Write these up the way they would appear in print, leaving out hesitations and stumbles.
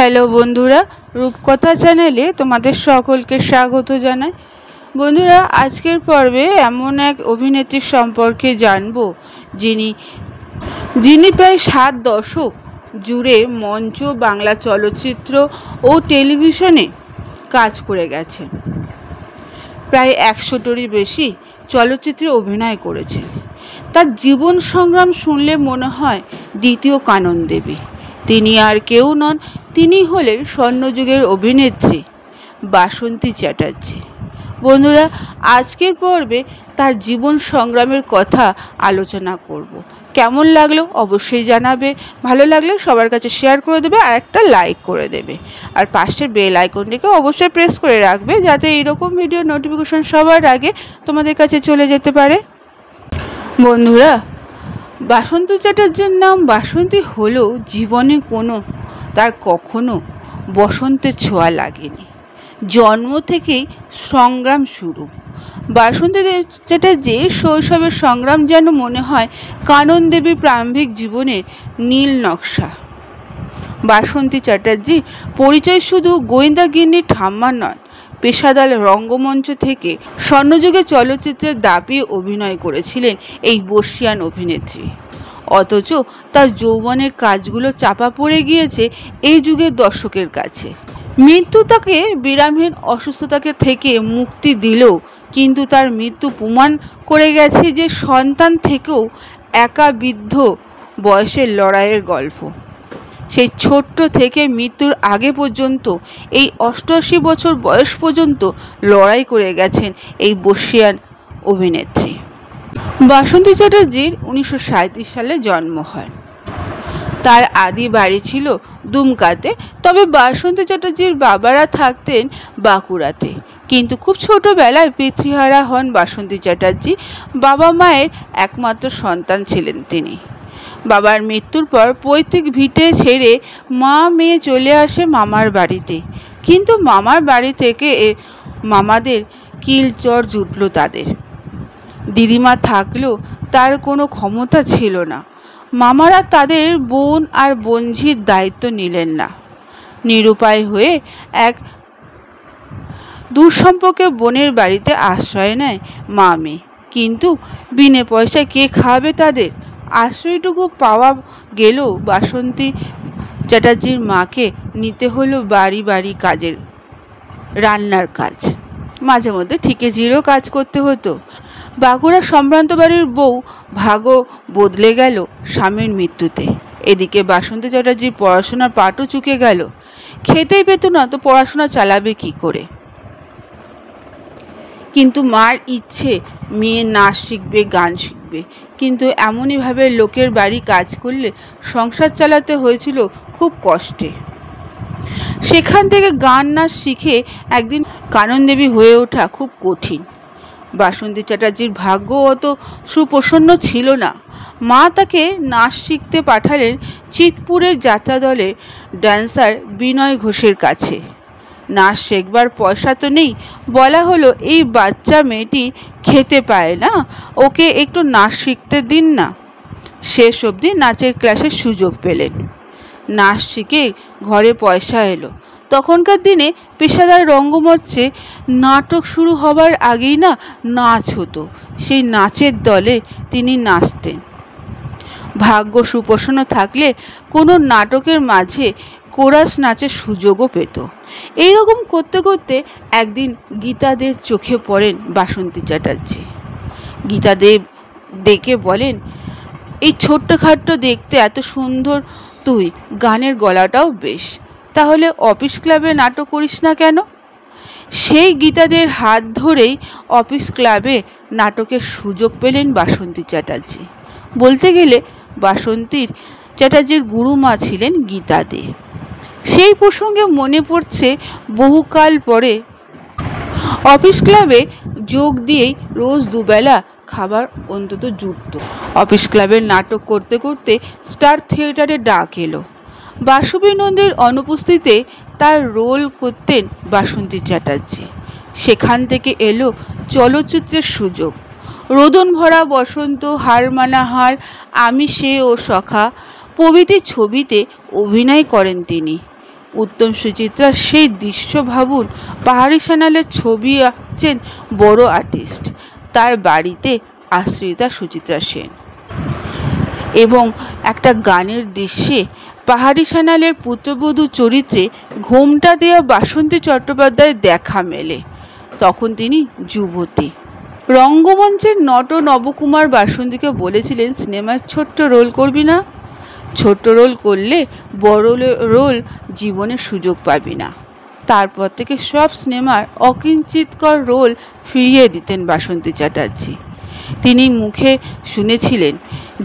Hello বন্ধুরা, রূপকথা চ্যানেলে তোমাদের সকলকে স্বাগত জানাই। বন্ধুরা, আজকের পর্বে এমন এক অভিনেত্রীর সম্পর্কে জানব যিনি প্রায় 7 দশক জুড়ে মঞ্চ, বাংলা চলচ্চিত্র ও টেলিভিশনে কাজ করে গেছেন। প্রায় 100টারই বেশি চলচ্চিত্রে অভিনয় করেছেন। তার জীবন সংগ্রাম শুনলে মনে হয় দ্বিতীয় কানন দেবী। তিনি আর কেউ নন, তিনি হলেন স্বর্ণযুগের অভিনেত্রী বাসন্তী চ্যাটার্জি। বন্ধুরা, আজকের পর্বে তার জীবন সংগ্রামের কথা আলোচনা করব। কেমন লাগলো অবশ্যই জানাবে। ভালো লাগলে সবার কাছে শেয়ার করে দেবে আর একটা লাইক করে দেবে। আর পাশের বেল আইকনটিকে অবশ্যই প্রেস করে রাখবে, যাতে এইরকম ভিডিও নোটিফিকেশন সবার আগে তোমাদের কাছে চলে যেতে পারে। বন্ধুরা, বাসন্তী চ্যাটার্জির নাম বাসন্তী হলেও জীবনে তার কখনো বসন্তের ছোঁয়া লাগেনি। জন্ম থেকেই সংগ্রাম শুরু। বাসন্তী চ্যাটার্জির শৈশবের সংগ্রাম যেন মনে হয় কানন দেবী প্রারম্ভিক জীবনের নীল নকশা। বাসন্তী চ্যাটার্জি পরিচয় শুধু গোয়েন্দাগিন্নির ঠাম্মা নয়, পেশাদার রঙ্গমঞ্চ থেকে স্বর্ণযুগে চলচ্চিত্রের দাপিয়ে অভিনয় করেছিলেন এই বর্ষিয়ান অভিনেত্রী। অথচ তার যৌবনের কাজগুলো চাপা পড়ে গিয়েছে এই যুগের দর্শকের কাছে। মৃত্যু তাকে বিরামহীন অসুস্থতাকে থেকে মুক্তি দিলেও কিন্তু তার মৃত্যু প্রমাণ করে গেছে যে সন্তান থেকেও একা বৃদ্ধ বয়সের লড়াইয়ের গল্প। সেই ছোট্ট থেকে মৃত্যুর আগে পর্যন্ত এই 88 বছর বয়স পর্যন্ত লড়াই করে গেছেন এই বর্ষিয়ান অভিনেত্রী। বাসন্তী চ্যাটার্জির 1937 সালে জন্ম হয়। তার আদি বাড়ি ছিল দুমকাতে, তবে বাসন্তী চ্যাটার্জির বাবারা থাকতেন বাঁকুড়াতে। কিন্তু খুব ছোটবেলায় পিতৃহারা হন বাসন্তী চ্যাটার্জি। বাবা মায়ের একমাত্র সন্তান ছিলেন তিনি। বাবার মৃত্যুর পর পৈতৃক ভিটে ছেড়ে মা মেয়ে চলে আসে মামার বাড়িতে। কিন্তু মামার বাড়ি থেকে মামাদের কিলচর জুটল তাদের। দিদিমা থাকলেও তার কোনো ক্ষমতা ছিল না। মামারা তাদের বোন আর বোনঝির দায়িত্ব নিলেন না। নিরুপায় হয়ে এক দূরসম্পর্কের বোনের বাড়িতে আশ্রয় নেয় মা মেয়ে। কিন্তু বিনে পয়সায় কে খাওয়াবে তাদের? আশ্রয়টুকু পাওয়া গেলেও বাসন্তী চ্যাটার্জির মাকে নিতে হলো বাড়ি বাড়ি কাজের, রান্নার কাজ, মাঝে মধ্যে ঠিকেজিরও কাজ করতে হতো। বাঁকুড়া সম্ভ্রান্ত বাড়ির বউ ভাগ্য বদলে গেল স্বামীর মৃত্যুতে। এদিকে বাসন্তী চ্যাটার্জির পড়াশোনার পাটও চুকে গেল। খেতেই পেত না, তো পড়াশোনা চালাবে কি করে? কিন্তু মার ইচ্ছে মেয়ে নাচ শিখবে, গান শিখবে। কিন্তু এমনইভাবে লোকের বাড়ি কাজ করলে সংসার চালাতে হয়েছিল খুব কষ্টে। সেখান থেকে গান নাচ শিখে একদিন কানন দেবী হয়ে ওঠা খুব কঠিন। বাসন্তী চ্যাটার্জির ভাগ্য অত সুপ্রসন্ন ছিল না। মা তাকে নাচ শিখতে পাঠালেন চিতপুরের যাত্রা দলের ড্যান্সার বিনয় ঘোষের কাছে। নাচ শেখবার পয়সা তো নেই। বলা হলো, এই বাচ্চা মেয়েটি খেতে পায় না, ওকে একটু নাচ শিখতে দিন না। শেষ অবধি নাচের ক্লাসের সুযোগ পেলেন। নাচ শিখে ঘরে পয়সা এলো। তখনকার দিনে পেশাদার রঙ্গমঞ্চে নাটক শুরু হবার আগেই নাচ হতো। সেই নাচের দলে তিনি নাচতেন। ভাগ্য সুপ্রসন্ন থাকলে কোনো নাটকের মাঝে কোরাস নাচের সুযোগও পেত। এইরকম করতে করতে একদিন গীতাদের চোখে পড়েন বাসন্তী চ্যাটার্জি। গীতাদেব ডেকে বলেন, এই ছোট্টখাট্ট দেখতে এত সুন্দর তুই, গানের গলাটাও বেশ, তাহলে অফিস ক্লাবে নাটক করিস না কেন? সেই গীতাদের হাত ধরেই অফিস ক্লাবে নাটকের সুযোগ পেলেন বাসন্তী চ্যাটার্জি। বলতে গেলে বাসন্তী চ্যাটার্জির গুরুমা ছিলেন গীতা দে। সেই প্রসঙ্গে মনে পড়ছে, বহুকাল পরে অফিস ক্লাবে যোগ দিয়েই রোজ দুবেলা খাবার অন্তত জুটত। অফিস ক্লাবের নাটক করতে করতে স্টার থিয়েটারে ডাক এলো। বাসবী নন্দীর অনুপস্থিতিতে তার রোল করতেন বাসন্তী চ্যাটার্জি। সেখান থেকে এলো চলচ্চিত্রের সুযোগ। রোদন ভরা বসন্ত, হার মানা হার, আমি সে ও সখা প্রভৃতি ছবিতে অভিনয় করেন তিনি। উত্তম সুচিত্রা সেই দৃশ্য ভাবুন। পাহাড়ি সানালের ছবি আঁকছেন বড় আর্টিস্ট, তার বাড়িতে আশ্রিতা সুচিত্রা সেন। এবং একটা গানের দৃশ্যে পাহাড়ি সানালের পুত্রবধূ চরিত্রে ঘোমটা দেওয়া বাসন্তী চট্টোপাধ্যায়ের দেখা মেলে। তখন তিনি যুবতী। রঙ্গমঞ্চের নট নবকুমার বাসন্তীকে বলেছিলেন, সিনেমায় ছোট্ট রোল করবি না, ছোট্ট রোল করলে বড় রোল জীবনে সুযোগ পাবি না। তারপর থেকে সব সিনেমার অকিঞ্চিতকর রোল ফিরিয়ে দিতেন বাসন্তী চ্যাটার্জি। তিনি মুখে শুনেছিলেন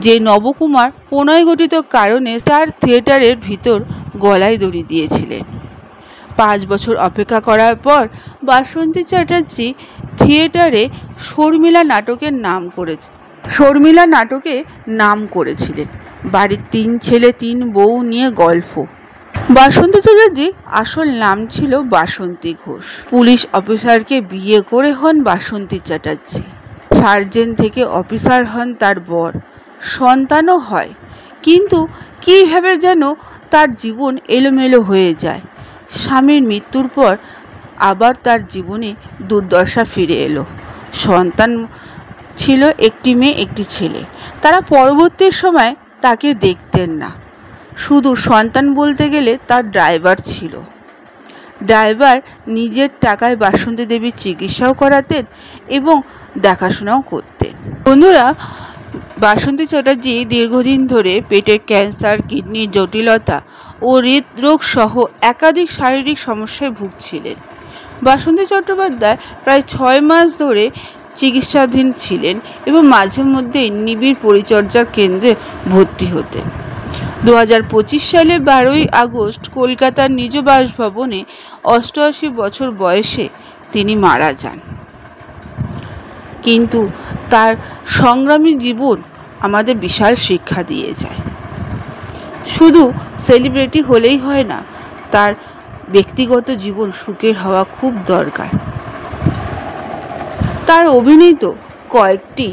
যে নবকুমার প্রণয়গঠিত কারণে তার থিয়েটারের ভিতর গলায় দড়ি দিয়েছিলেন। 5 বছর অপেক্ষা করার পর বাসন্তী চ্যাটার্জি থিয়েটারে শর্মিলা নাটকে নাম করেছিলেন। বাড়ির 3 ছেলে 3 বউ নিয়ে গল্প। বাসন্তী চ্যাটার্জি আসল নাম ছিল বাসন্তী ঘোষ। পুলিশ অফিসারকে বিয়ে করে হন বাসন্তী চ্যাটার্জি। সার্জেন্ট থেকে অফিসার হন তার বর, সন্তানও হয়। কিন্তু কীভাবে যেন তার জীবন এলোমেলো হয়ে যায়। স্বামীর মৃত্যুর পর আবার তার জীবনে দুর্দশা ফিরে এলো। সন্তান ছিল, একটি মেয়ে একটি ছেলে। তারা পরবর্তী সময় তাকে দেখতেন না। শুধু সন্তান বলতে গেলে তার ড্রাইভার ছিল। ড্রাইভার নিজের টাকায় বাসন্তী দেবীর চিকিৎসাও করাতেন এবং দেখাশোনাও করতেন। বন্ধুরা, বাসন্তী চ্যাটার্জি দীর্ঘদিন ধরে পেটের ক্যান্সার, কিডনির জটিলতা ও হৃদরোগ সহ একাধিক শারীরিক সমস্যায় ভুগছিলেন। বাসন্তী চট্টোপাধ্যায় প্রায় 6 মাস ধরে চিকিৎসাধীন ছিলেন এবং মাঝে মধ্যেই নিবিড় পরিচর্যার কেন্দ্রে ভর্তি হতেন। 2025 সালের 12ই আগস্ট কলকাতার নিজ বাসভবনে 88 বছর বয়সে তিনি মারা যান। কিন্তু তার সংগ্রামী জীবন আমাদের বিশাল শিক্ষা দিয়ে যায়। শুধু সেলিব্রিটি হলেই হয় না, তার ব্যক্তিগত জীবন সুখের হওয়া খুব দরকার। তার অভিনীত কয়েকটি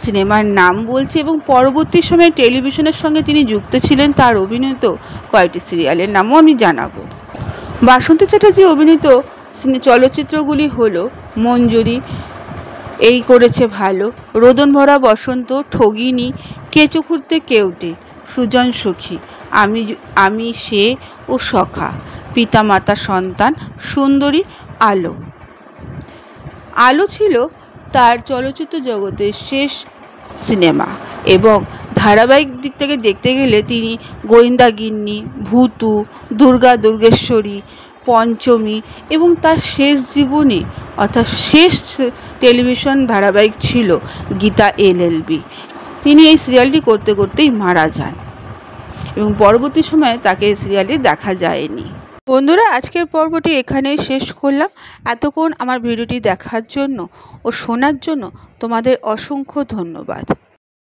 সিনেমার নাম বলছি এবং পরবর্তী সময়ে টেলিভিশনের সঙ্গে তিনি যুক্ত ছিলেন। তার অভিনীত কয়েকটি সিরিয়ালের নামও আমি জানাবো। বাসন্তী চ্যাটার্জি অভিনীত চলচ্চিত্রগুলি হলো মঞ্জুরি, এই করেছে ভালো, রোদন ভরা বসন্ত, ঠগিনী, কেঁচো খুঁড়তে কেউটে, সুজন সখী, আমি সে ও সখা, পিতা মাতা সন্তান, সুন্দরী, আলো। আলো ছিল তার চলচ্চিত্র জগতের শেষ সিনেমা এবং ধারাবাহিক দিক থেকে দেখতে গেলে তিনি গোয়েন্দাগিন্নি, ভূতু, দুর্গা দুর্গেশ্বরী, পঞ্চমী এবং তার শেষ জীবনে অর্থাৎ শেষ টেলিভিশন ধারাবাহিক ছিল গীতা LLB। তিনি এই সিরিয়ালটি করতে করতেই মারা যান এবং পরবর্তী সময়ে তাকে এই সিরিয়ালে দেখা যায়নি। বন্ধুরা, আজকের পর্বটি এখানেই শেষ করলাম। এতক্ষণ আমার ভিডিওটি দেখার জন্য ও শোনার জন্য তোমাদের অসংখ্য ধন্যবাদ।